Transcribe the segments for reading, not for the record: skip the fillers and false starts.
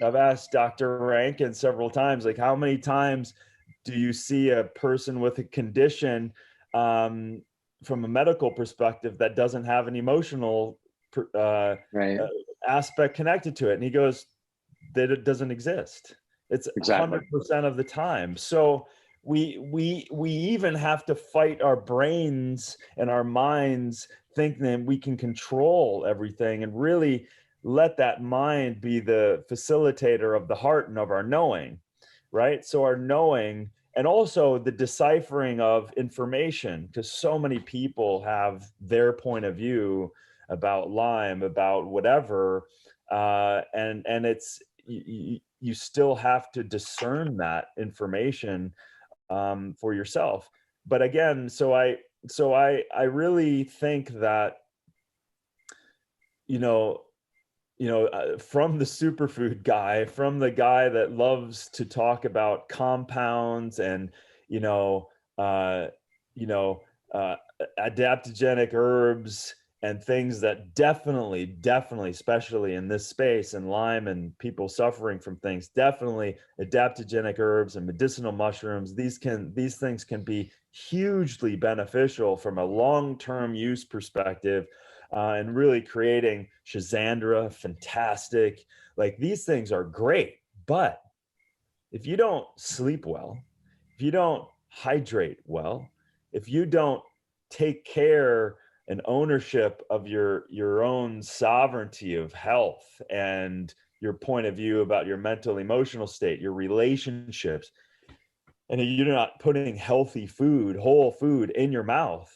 I've asked Dr. Rankin several times, like, how many times do you see a person with a condition from a medical perspective that doesn't have an emotional Right. aspect connected to it? And he goes, that it doesn't exist. It's Exactly. 100% of the time. So we even have to fight our brains and our minds, thinking that we can control everything, and really let that mind be the facilitator of the heart and of our knowing, right? So our knowing, and also the deciphering of information, because so many people have their point of view about Lyme, about whatever, and it's you still have to discern that information for yourself. But again, so I really think that, from the superfood guy, from the guy that loves to talk about compounds and you know uh, you know adaptogenic herbs and things that definitely, especially in this space and Lyme and people suffering from things, definitely adaptogenic herbs and medicinal mushrooms. These things can be hugely beneficial from a long-term use perspective, and really creating Shazandra, fantastic. Like, these things are great, but if you don't sleep well, if you don't hydrate well, if you don't take care and ownership of your own sovereignty of health and your point of view about your mental emotional state, your relationships, and you're not putting healthy food, whole food in your mouth,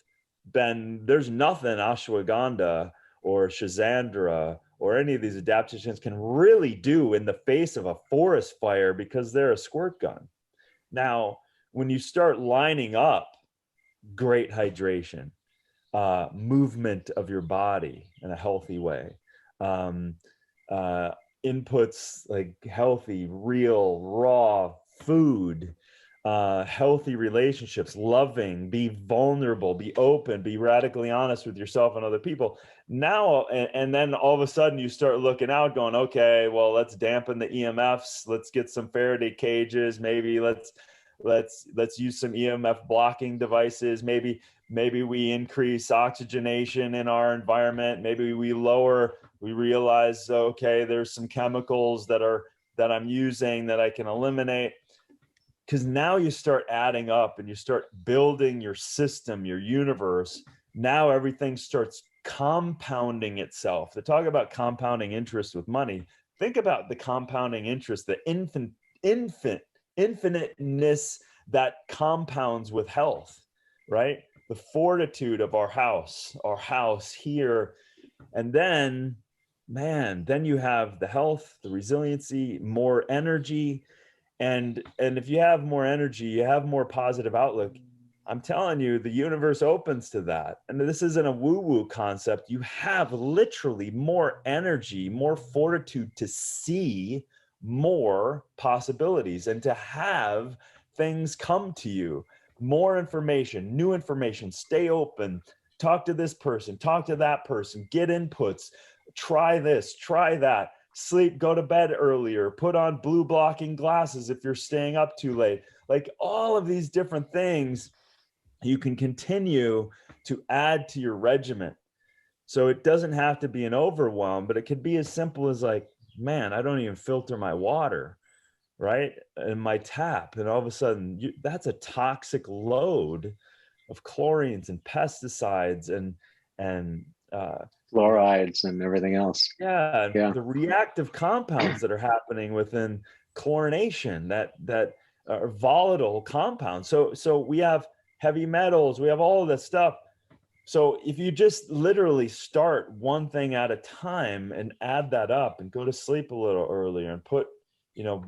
then there's nothing ashwagandha or Shazandra or any of these adaptogens can really do in the face of a forest fire, because they're a squirt gun. Now, when you start lining up great hydration, movement of your body in a healthy way, um, inputs like healthy, real, raw food, healthy relationships, loving, be vulnerable, be open, be radically honest with yourself and other people. Now, and then all of a sudden you start looking out going, okay, well, let's dampen the EMFs. Let's get some Faraday cages. Maybe let's use some EMF blocking devices. Maybe we increase oxygenation in our environment. Maybe we realize, okay, there's some chemicals that I'm using that I can eliminate. Because now you start adding up and you start building your system, your universe. Now everything starts compounding itself. To talk about compounding interest with money, think about the compounding interest, the infiniteness that compounds with health, right? The fortitude of our house here. And then, man, then you have the health, the resiliency, more energy. And if you have more energy, you have more positive outlook. I'm telling you, the universe opens to that. And this isn't a woo-woo concept. You have literally more energy, more fortitude to see more possibilities and to have things come to you. More information, new information, stay open, talk to this person, talk to that person, get inputs, try this, try that. Sleep, go to bed earlier, put on blue blocking glasses if you're staying up too late. Like, all of these different things you can continue to add to your regimen. So it doesn't have to be an overwhelm, but it could be as simple as, like, man, I don't even filter my water, right? And my tap. And all of a sudden, that's a toxic load of chlorines and pesticides and Fluorides and everything else. yeah, Yeah. the reactive compounds that are happening within chlorination, that are volatile compounds. So we have heavy metals, we have all of this stuff. So if you just literally start one thing at a time and add that up and go to sleep a little earlier and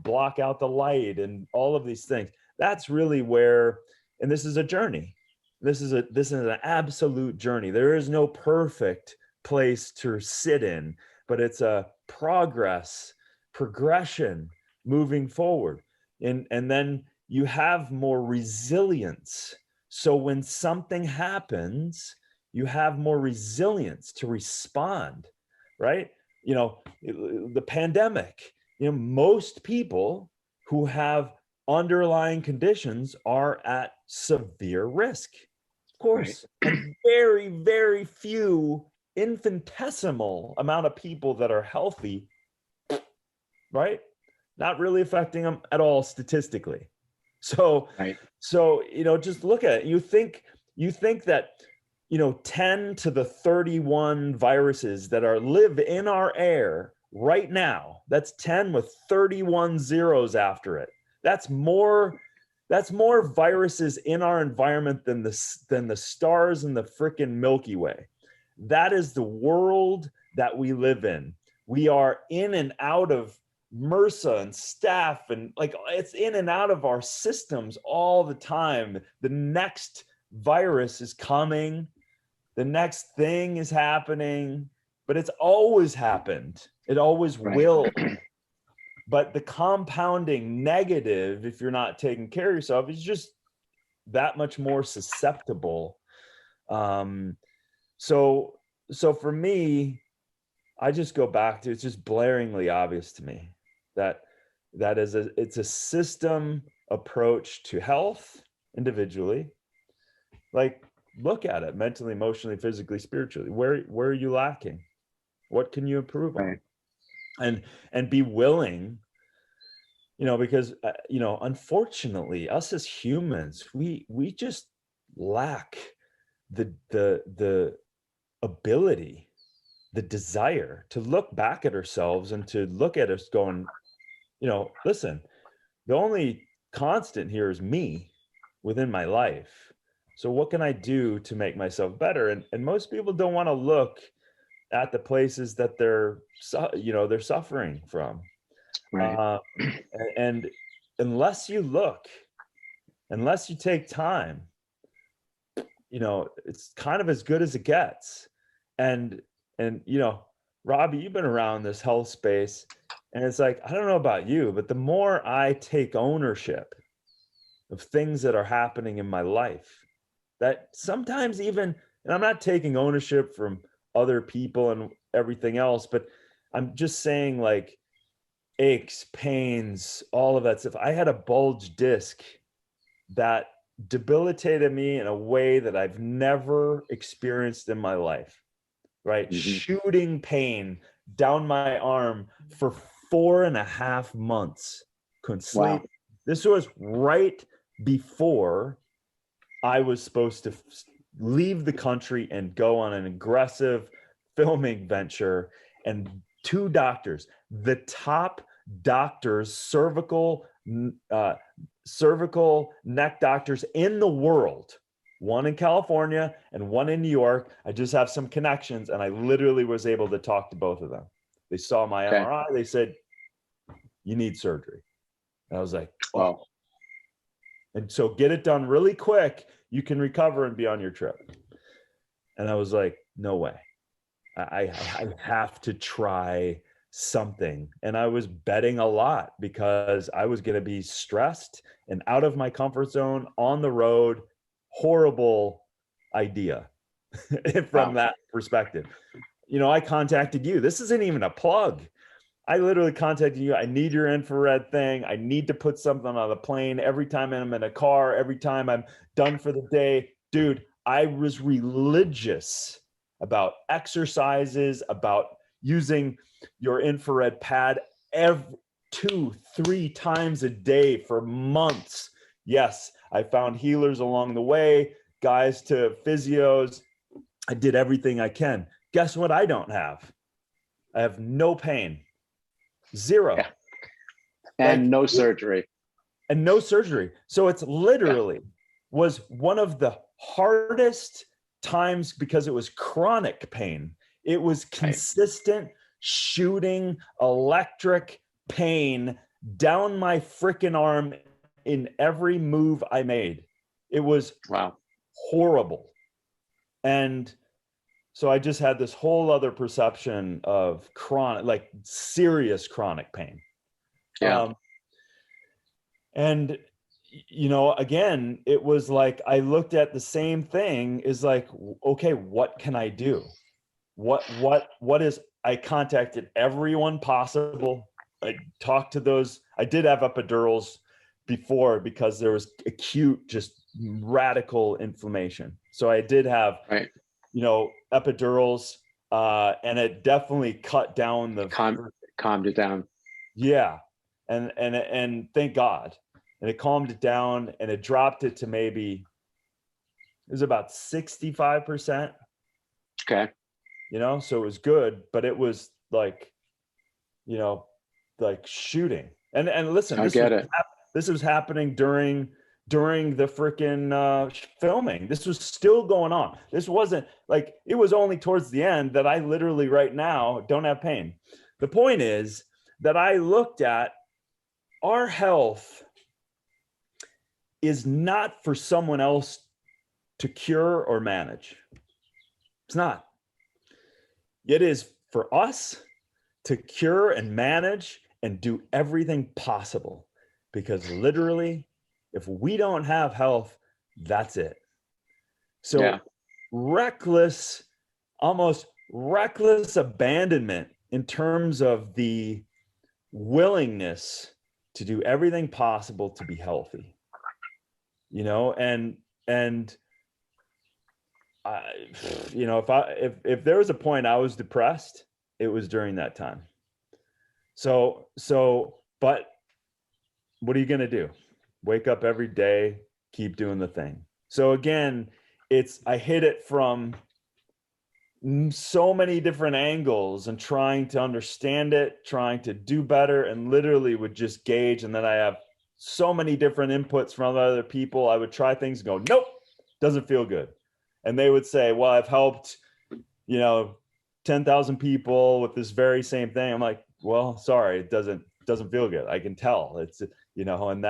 block out the light and all of these things, that's really where, and this is a journey. This is an absolute journey. There is no perfect place to sit in, but it's a progression moving forward. And then you have more resilience. So when something happens, you have more resilience to respond, right? The pandemic, most people who have underlying conditions are at severe risk, of course. Right. And very, very few, infinitesimal amount of people that are healthy, right? Not really affecting them at all statistically. So, right. So, just look at it. You think that, 10 to the 31 viruses that live in our air right now, that's 10 with 31 zeros after it. That's more viruses in our environment than the stars in the frickin' Milky Way. That is the world that we live in. We are in and out of MRSA and staph, and like it's in and out of our systems all the time. The next virus is coming. The next thing is happening, but it's always happened. It always will. But the compounding negative, if you're not taking care of yourself, is just that much more susceptible. So for me, I just go back to, it's just blaringly obvious to me that it's a system approach to health individually. Like, look at it mentally, emotionally, physically, spiritually. Where are you lacking? What can you improve on? And be willing, because unfortunately, us as humans, we just lack the ability, the desire to look back at ourselves and to look at us going, listen, the only constant here is me within my life. So what can I do to make myself better? And most people don't want to look at the places that they're suffering from. Right. And unless you look, unless you take time, it's kind of as good as it gets. And Robbie, you've been around this health space, and it's like, I don't know about you, but the more I take ownership of things that are happening in my life, that sometimes even, and I'm not taking ownership from other people and everything else, but I'm just saying, like, aches, pains, all of that stuff. I had a bulge disc that debilitated me in a way that I've never experienced in my life, right? Mm-hmm. Shooting pain down my arm for 4.5 months. Couldn't sleep. Wow. This was right before I was supposed to leave the country and go on an aggressive filming venture. And 2 doctors, the top doctors, cervical neck doctors in the world, one in California and one in New York. I just have some connections, and I literally was able to talk to both of them. They saw my MRI. They said, you need surgery. And I was like, oh. Wow. And so get it done really quick. You can recover and be on your trip. And I was like, no way. I have to try something. And I was betting a lot because I was going to be stressed and out of my comfort zone on the road. Horrible idea from that perspective. I contacted you. This isn't even a plug. I literally contacted you. I need your infrared thing. I need to put something on the plane every time I'm in a car, every time I'm done for the day. Dude, I was religious about exercises, about using your infrared pad 2-3 times a day for months. Yes, I found healers along the way, guys to physios. I did everything I can. Guess what I don't have? I have no pain. Zero. Yeah. And no surgery. And no surgery. So it's literally was one of the hardest times because it was chronic pain. It was consistent shooting electric pain down my freaking arm in every move I made. It was horrible. And so I just had this whole other perception of chronic, like serious chronic pain. Yeah. And, again, it was like, I looked at the same thing is like, okay, what can I do? What is, I contacted everyone possible. talked to those. I did have epidurals before because there was acute, just radical inflammation. So I did have, epidurals, and it definitely cut down the calmed it down. Yeah. And thank God. And it calmed it down, and it dropped it to maybe, it was about 65%. Okay. So it was good, but it was like, like shooting. And listen, this was happening during the freaking filming. This was still going on. This wasn't like, it was only towards the end that I literally right now don't have pain. The point is that I looked at our health is not for someone else to cure or manage. It's not. It is for us to cure and manage and do everything possible, because literally, if we don't have health, that's it. So almost reckless abandonment in terms of the willingness to do everything possible to be healthy, and if there was a point I was depressed, it was during that time. So, but what are you going to do? Wake up every day, keep doing the thing. So again, I hit it from so many different angles and trying to understand it, trying to do better, and literally would just gauge. And then I have so many different inputs from other people. I would try things and go, nope, doesn't feel good. And they would say, well, I've helped, 10,000 people with this very same thing. I'm like, well, sorry, it doesn't feel good. I can tell it's, and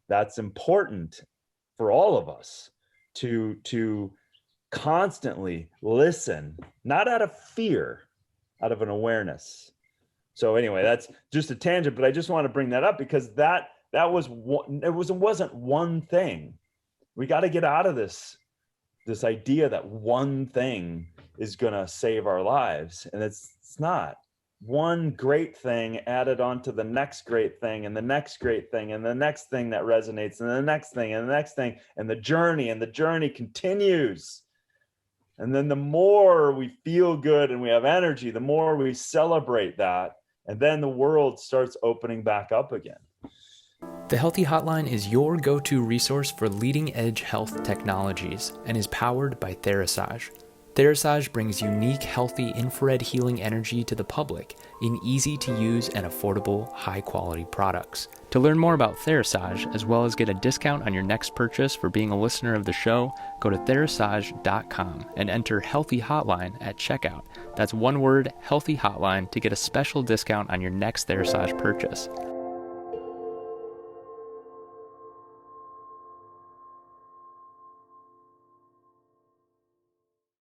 that's important for all of us to constantly listen, not out of fear, out of an awareness. So anyway, that's just a tangent, but I just want to bring that up because that wasn't one thing. We got to get out of this idea that one thing is going to save our lives. And it's not. One great thing added on to the next great thing and the next great thing and the next thing that resonates and the next thing and the next thing, and the journey continues. And then the more we feel good and we have energy, the more we celebrate that. And then the world starts opening back up again. The Healthy Hotline is your go-to resource for leading-edge health technologies and is powered by Therasage. Therasage brings unique, healthy, infrared healing energy to the public in easy-to-use and affordable, high-quality products. To learn more about Therasage, as well as get a discount on your next purchase for being a listener of the show, go to Therasage.com and enter Healthy Hotline at checkout. That's one word, Healthy Hotline, to get a special discount on your next Therasage purchase.